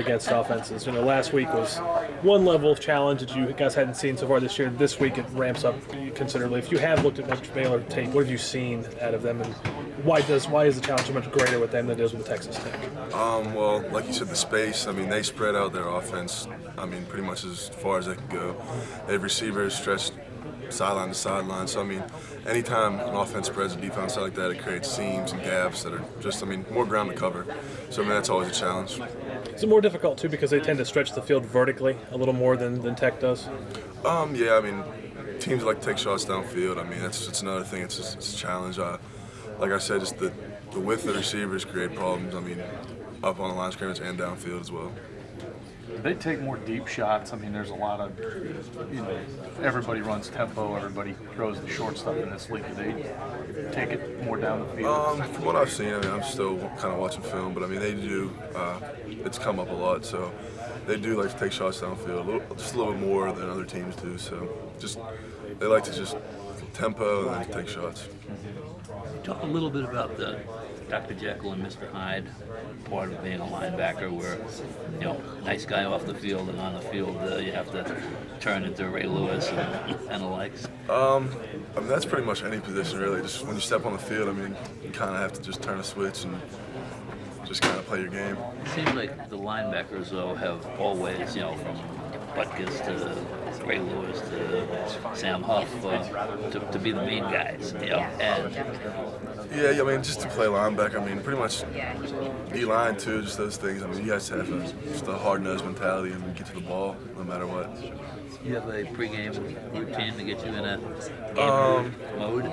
against offenses. Last week was one level of challenge that you guys hadn't seen so far this year. This week it ramps up considerably. If you have looked at much Baylor tape, what have you seen out of them, and why is the challenge so much greater with them than it is with Texas Tech? Well, like you said, the space. They spread out their offense. Pretty much as far as they can go. They have receivers stretched sideline to sideline. So, anytime an offense spreads a defense like that, it creates seams and gaps that are just, more ground to cover. So, that's always a challenge. Is it more difficult, too, because they tend to stretch the field vertically a little more than Tech does? Yeah, teams like to take shots downfield. It's another thing. It's a challenge. Like I said, just the width of the receivers create problems. Up on the line of scrimmage and downfield as well. They take more deep shots. There's a lot of, everybody runs tempo, everybody throws the short stuff in this league. Do they take it more down the field? From what I've seen, I'm still kind of watching film, but they do. It's come up a lot, so they do like to take shots downfield, just a little bit more than other teams do. So they like to just tempo and then take shots. Talk a little bit about the Dr. Jekyll and Mr. Hyde part of being a linebacker, where nice guy off the field, and on the field you have to turn into Ray Lewis and the likes. That's pretty much any position really. Just when you step on the field, you kind of have to just turn a switch and just kind of play your game. It seems like the linebackers though have always, from Butkus to Ray Lewis to Sam Huff to be the main guys, and just to play linebacker, pretty much D-line too, just those things. You guys have just a hard-nosed mentality and get to the ball no matter what. You have a pregame routine to get you in a game mode?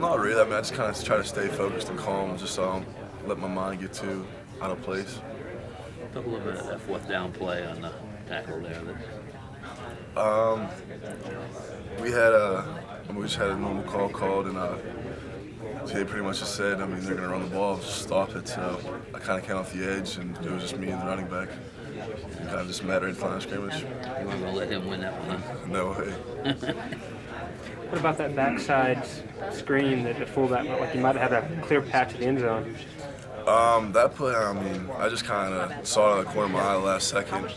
Not really. I just kind of try to stay focused and calm, just so I don't let my mind get too out of place. Talk a little bit of that fourth down play on the tackle there. We just had a normal call called, and they pretty much just said, they're going to run the ball, just stop it. So I kind of came off the edge, and it was just me and the running back. It kind of just met right in line of scrimmage. You weren't going to let him win that one, huh? No way. What about that backside screen that the fullback looked like he might have had a clear patch at the end zone? That play, I just kind of saw it out of the corner of my eye last second.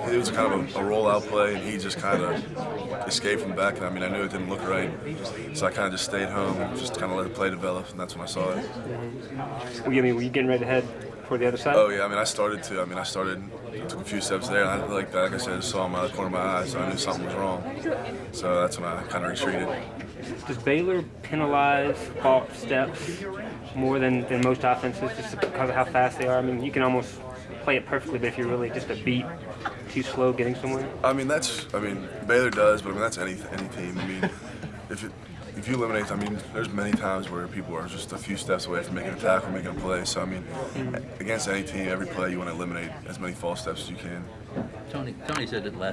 It was kind of a rollout play, and he just kind of escaped from the back. And I knew it didn't look right, so I kind of just stayed home and just kind of let the play develop, and that's when I saw it. Mm-hmm. Were you getting ready to head toward the other side? Oh yeah, I started to. Took a few steps there, and like I said, I just saw him out of the corner of my eye, so I knew something was wrong. So that's when I kind of retreated. Does Baylor penalize false steps more than most offenses just because of how fast they are? You can almost play it perfectly, but if you're really just a beat too slow getting somewhere? Baylor does, but that's any team. If you eliminate, there's many times where people are just a few steps away from making a tackle, making a play. So, against any team, every play you want to eliminate as many false steps as you can. Tony said it last